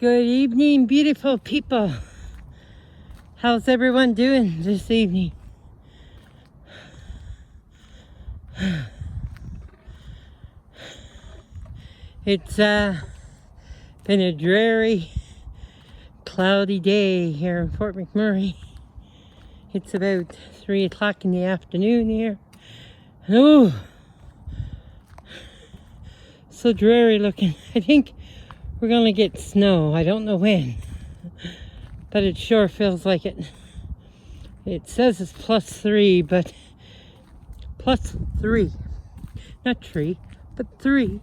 Good evening, beautiful people. How's everyone doing this evening? It's been a dreary, cloudy day here in Fort McMurray. It's about 3 o'clock in the afternoon here. Oh, so dreary looking. I think we're gonna get snow. I don't know when, but it sure feels like it. It says it's +3, but +3, not tree, but 3.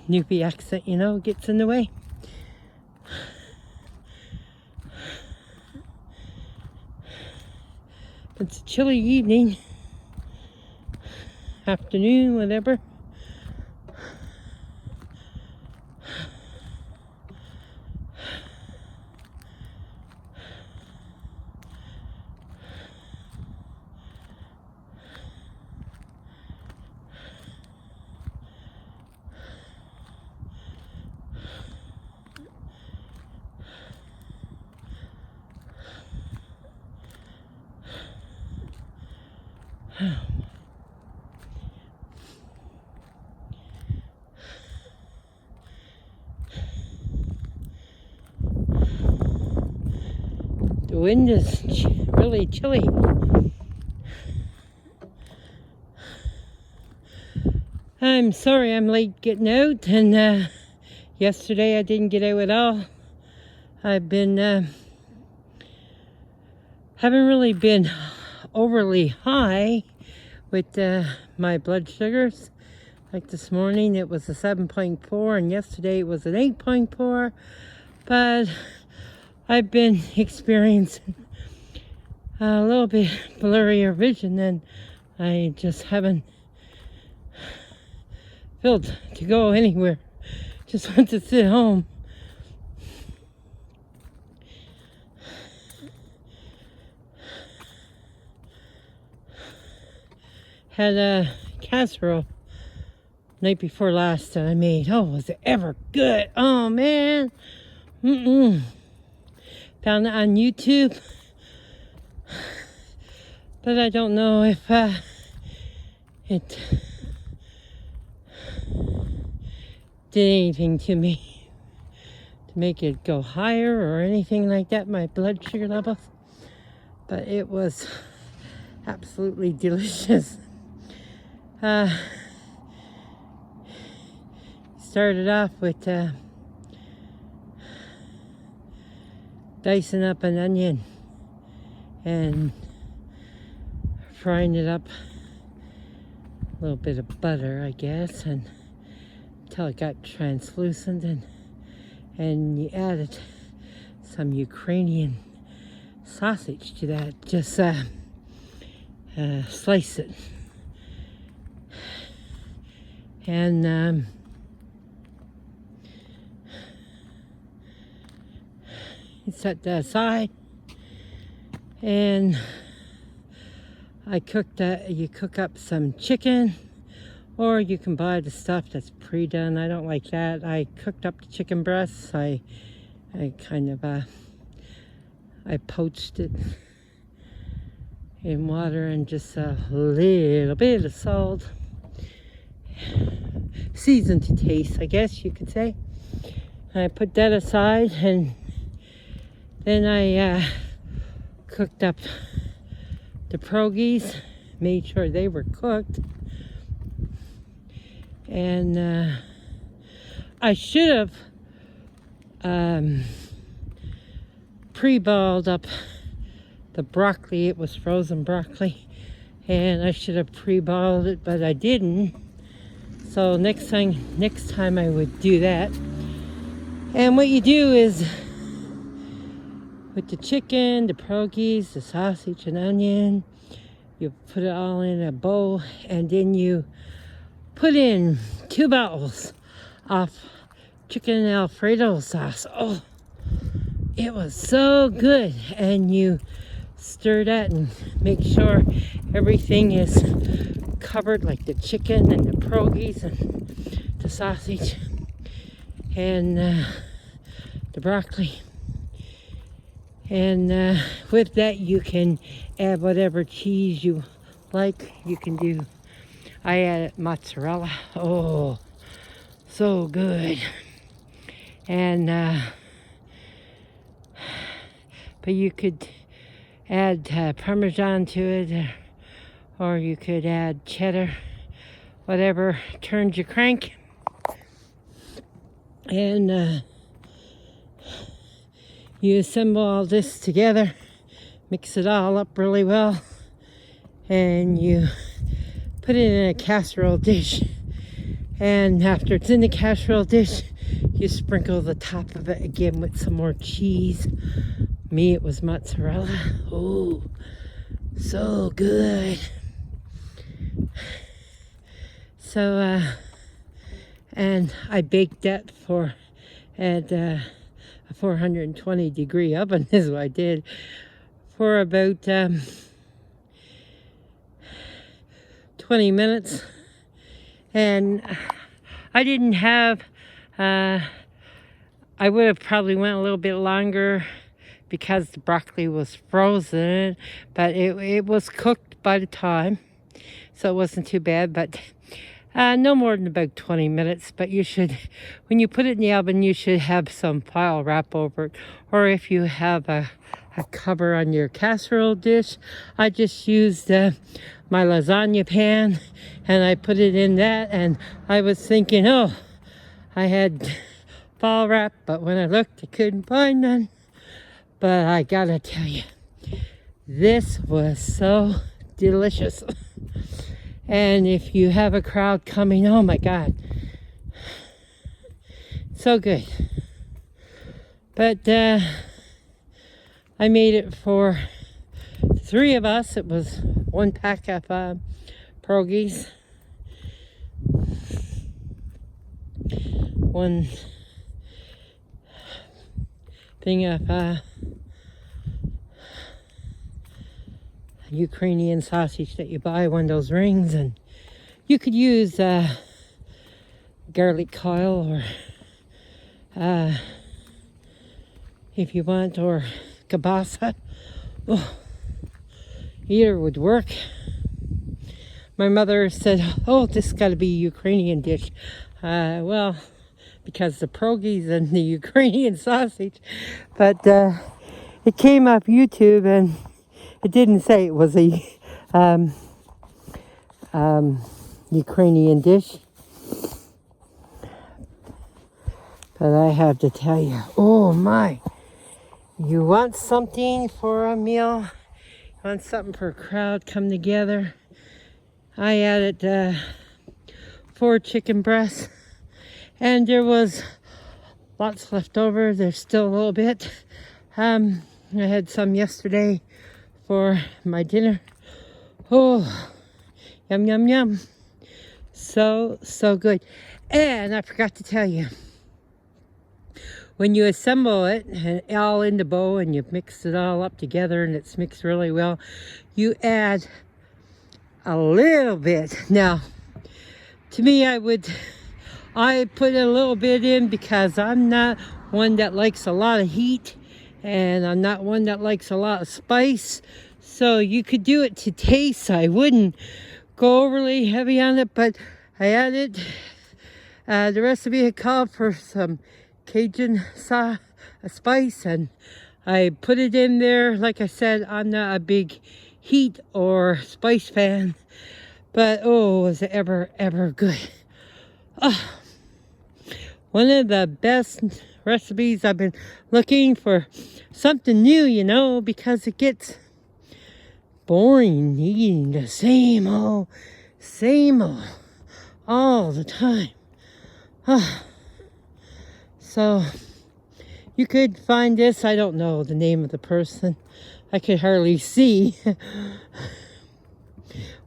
Newbie accent, you know, gets in the way. It's a chilly evening, afternoon, whatever. The wind is really chilly. I'm sorry I'm late getting out, and yesterday I didn't get out at all. I've been haven't really been overly high with my blood sugars. Like this morning it was a 7.4 and yesterday it was an 8.4, but I've been experiencing a little bit blurrier vision, and I just haven't felt to go anywhere. Just want to sit home. Had a casserole night before last that I made. Oh, was it ever good? Oh man. Found it on YouTube, but I don't know if it did anything to me to make it go higher or anything like that, my blood sugar levels. But it was absolutely delicious. Started off with dicing up an onion and frying it up, a little bit of butter, I guess, and until it got translucent, and you added some Ukrainian sausage to that. Just slice it and set that aside, and I cooked that. You cook up some chicken, or you can buy the stuff that's pre-done. I don't like that. I cooked up the chicken breasts. I kind of I poached it in water and just a little bit of salt, seasoned to taste, I guess you could say. I put that aside, and then I cooked up the pierogies, made sure they were cooked, and I should have pre-boiled up the broccoli. It was frozen broccoli, and I should have pre-boiled it, but I didn't. So next time I would do that. And what you do is, with the chicken, the pierogies, the sausage and onion, you put it all in a bowl, and then you put in 2 bottles of chicken Alfredo sauce. Oh, it was so good. And you stir that and make sure everything is covered, like the chicken and the pierogies and the sausage. and the broccoli. And with that, you can add whatever cheese you like. You can do, I added mozzarella. Oh, so good. And but you could add Parmesan to it, or you could add cheddar, whatever turns your crank. And you assemble all this together, mix it all up really well, and you put it in a casserole dish. And after it's in the casserole dish, you sprinkle the top of it again with some more cheese. Me, it was mozzarella. Oh, so good. So, and I baked that at a 420 degree oven is what I did for about 20 minutes. And I didn't have, I would have probably went a little bit longer because the broccoli was frozen, but it was cooked by the time, so it wasn't too bad. But no more than about 20 minutes. But you should, when you put it in the oven, you should have some foil wrap over it. Or if you have a cover on your casserole dish, I just used my lasagna pan, and I put it in that. And I was thinking, oh, I had foil wrap, but when I looked, I couldn't find none. But I gotta tell you, this was so delicious. And if you have a crowd coming, oh my God, so good. But I made it for 3 of us. It was 1 pack of pierogies, 1 thing of Ukrainian sausage that you buy, one of those rings, and you could use garlic oil, or if you want, or kielbasa. Oh, either would work. My mother said, oh, this has got to be a Ukrainian dish. Well, because the pierogies and the Ukrainian sausage. But it came up YouTube, and it didn't say it was a Ukrainian dish. But I have to tell you, oh my, you want something for a meal, you want something for a crowd, come together. I added 4 chicken breasts, and there was lots left over. There's still a little bit. I had some yesterday for my dinner. Oh, yum, yum, yum. So good. And I forgot to tell you, when you assemble it and all in the bowl and you mix it all up together and it's mixed really well, you add a little bit. Now, to me, I put a little bit in because I'm not one that likes a lot of heat, and I'm not one that likes a lot of spice. So you could do it to taste. I wouldn't go overly heavy on it, but I added, the recipe had called for some Cajun spice, and I put it in there. Like I said, I'm not a big heat or spice fan, but oh, was it ever good. Oh, one of the best recipes. I've been looking for something new, you know, because it gets boring eating the same old all the time. So you could find this. I don't know the name of the person. I could hardly see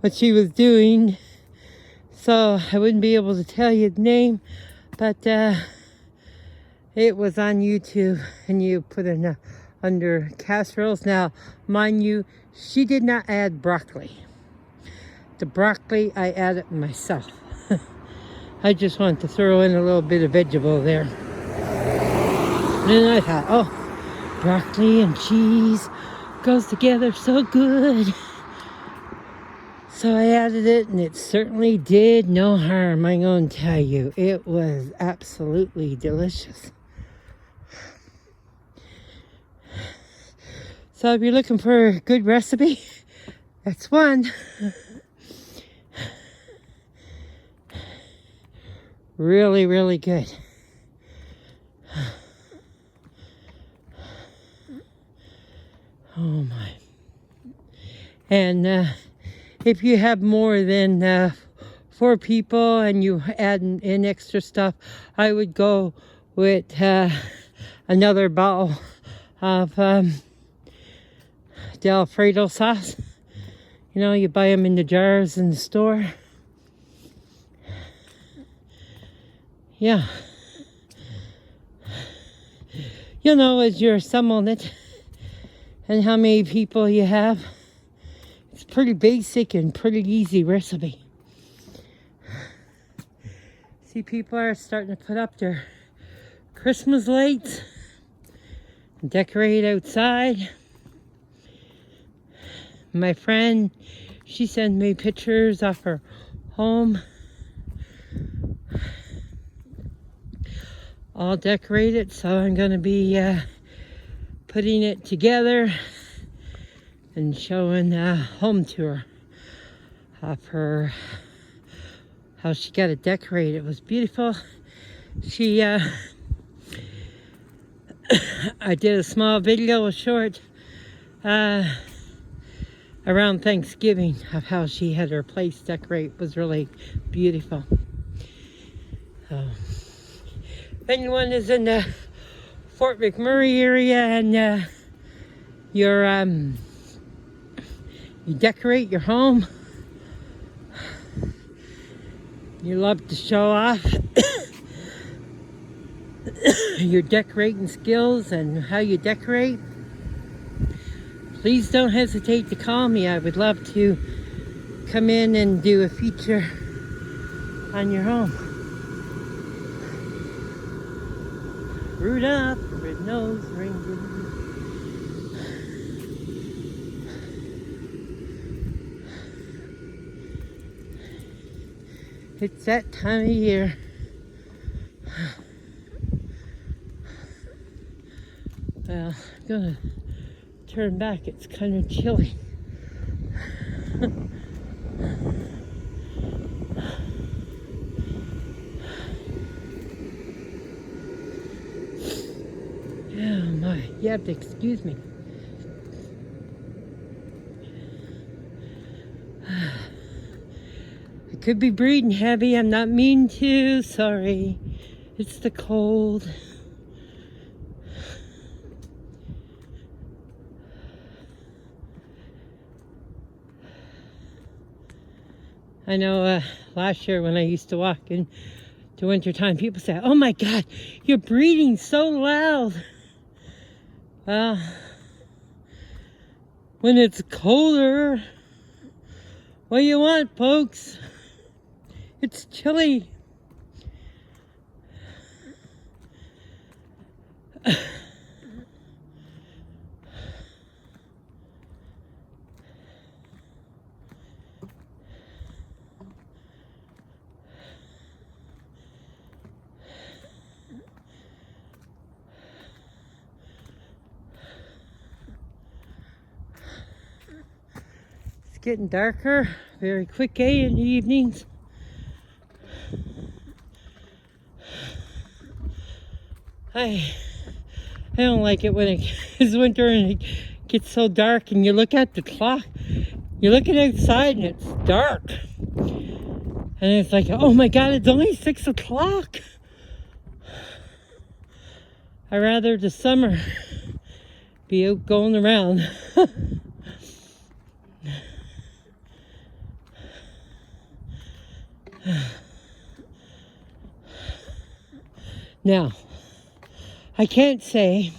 what she was doing, so I wouldn't be able to tell you the name, but it was on YouTube, and you put it under casseroles. Now, mind you, she did not add broccoli. The broccoli I added myself. I just wanted to throw in a little bit of vegetable there. And I thought, oh, broccoli and cheese goes together so good. So I added it, and it certainly did no harm, I'm going to tell you. It was absolutely delicious. So if you're looking for a good recipe, that's one. Really, really good. Oh my. And if you have more than 4 people and you add in extra stuff, I would go with another bottle of Alfredo sauce. You know, you buy them in the jars in the store. Yeah. You'll know as you're assembling it and how many people you have. It's pretty basic and pretty easy recipe. See, people are starting to put up their Christmas lights and decorate outside. My friend, she sent me pictures of her home, all decorated, so I'm going to be putting it together and showing a home tour of her, how she got it decorated. It was beautiful. She, I did a small video, a short, around Thanksgiving of how she had her place decorated. It was really beautiful. So, if anyone is in the Fort McMurray area and you decorate your home, you love to show off your decorating skills and how you decorate, please don't hesitate to call me. I would love to come in and do a feature on your home. Rudolph, red-nosed reindeer. It's that time of year. Well, I'm gonna turn back. It's kind of chilly. Oh my, you have to excuse me. I could be breathing heavy. I'm not mean to. Sorry. It's the cold. I know last year when I used to walk in to wintertime, people say, oh my God, you're breathing so loud. Well, when it's colder, what do you want, folks? It's chilly. It's getting darker very quick in the evenings. I don't like it when it's winter and it gets so dark and you look at the clock. You're looking outside and it's dark. And it's like, oh my God, it's only 6 o'clock. I'd rather the summer be out going around. Now, I can't say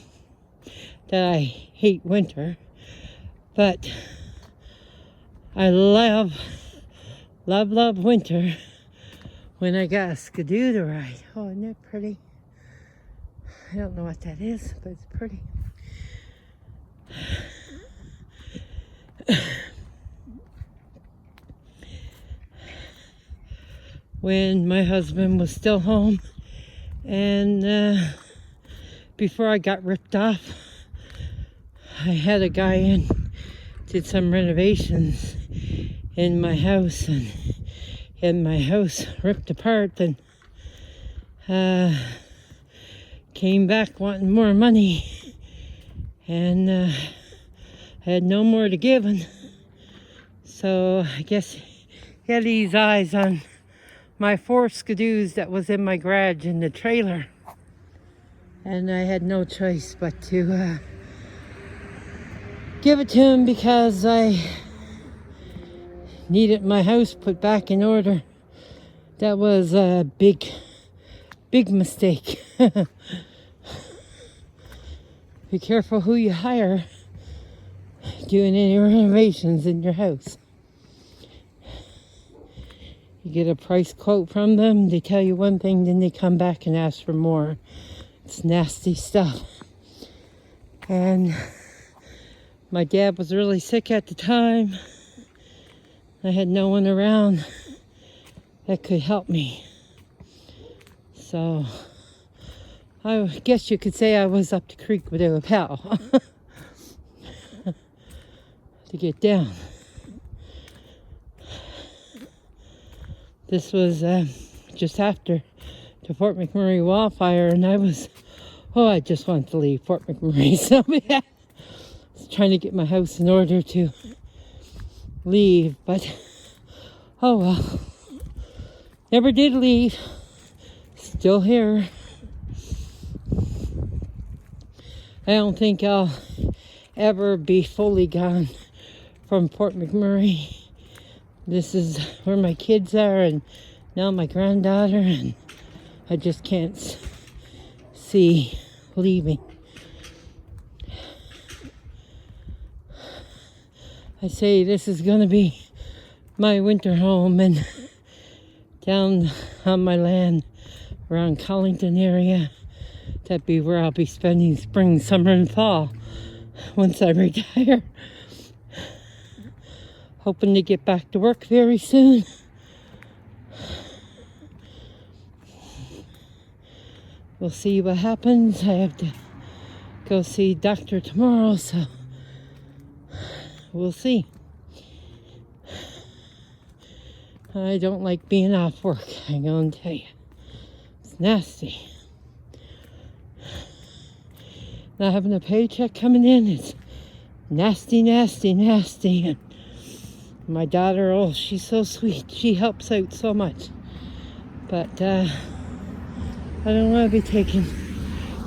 that I hate winter, but I love winter when I got a skidoo to ride. Oh, isn't that pretty? I don't know what that is, but it's pretty. When my husband was still home, and before I got ripped off, I had a guy in, did some renovations in my house, and had my house ripped apart, and came back wanting more money, and I had no more to give him. So I guess he had these eyes on my 4 skidoos that was in my garage in the trailer, and I had no choice but to give it to him because I needed my house put back in order. That was a big mistake. Be careful who you hire doing any renovations in your house. You get a price quote from them, they tell you one thing, then they come back and ask for more. It's nasty stuff. And my dad was really sick at the time. I had no one around that could help me. So I guess you could say I was up the creek with a pal to get down. This was just after the Fort McMurray wildfire, and I just wanted to leave Fort McMurray. So yeah, I was trying to get my house in order to leave, but oh well. Never did leave. Still here. I don't think I'll ever be fully gone from Fort McMurray. This is where my kids are, and now my granddaughter, and I just can't see leaving. I say this is going to be my winter home, and down on my land around Collington area, that'd be where I'll be spending spring, summer, and fall once I retire. Hoping to get back to work very soon. We'll see what happens. I have to go see doctor tomorrow, so we'll see. I don't like being off work, I'm gonna tell you. It's nasty. Not having a paycheck coming in, it's nasty, nasty, nasty. And my daughter, oh, she's so sweet. She helps out so much. But I don't want to be taken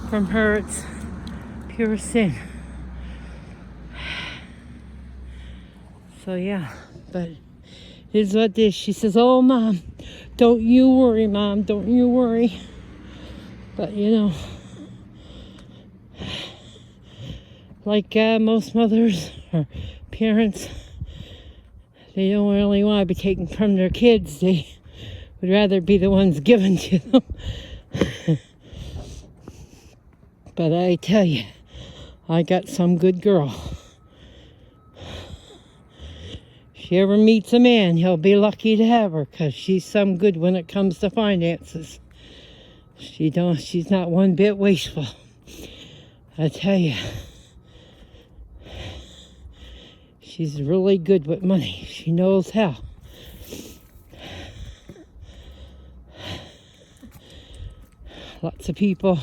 from her. It's pure sin. So yeah, but it is what it is. She says, oh, Mom, don't you worry, Mom. Don't you worry. But, you know, like most mothers or parents, they don't really want to be taken from their kids. They would rather be the ones given to them. But I tell you, I got some good girl. If she ever meets a man, he'll be lucky to have her, because she's some good when it comes to finances. She's not one bit wasteful. I tell you. She's really good with money. She knows how. Lots of people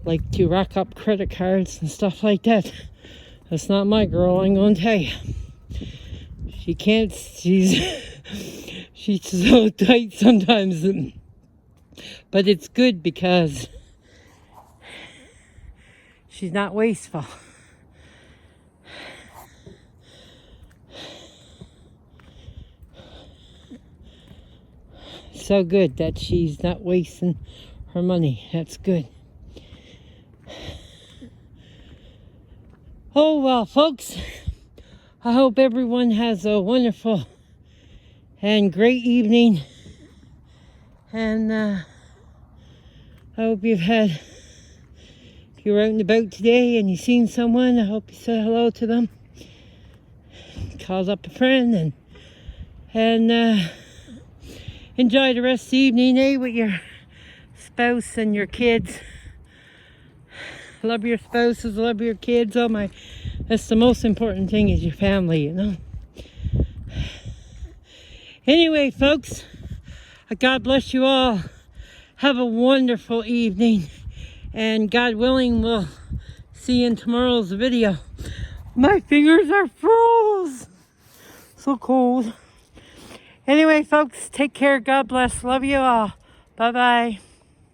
like to rack up credit cards and stuff like that. That's not my girl, I'm going to tell you. She can't, she's so tight sometimes. But it's good because she's not wasteful. So good that she's not wasting her money. That's good. Oh well, folks, I hope everyone has a wonderful and great evening, and I hope you've had If you're out and about today and you've seen someone, I hope you say hello to them. Calls up a friend and enjoy the rest of the evening, with your spouse and your kids. Love your spouses, love your kids. That's the most important thing, is your family, you know. Anyway, folks, God bless you all. Have a wonderful evening, and God willing, we'll see you in tomorrow's video. My fingers are froze. So cold. Anyway, folks, take care. God bless. Love you all. Bye-bye.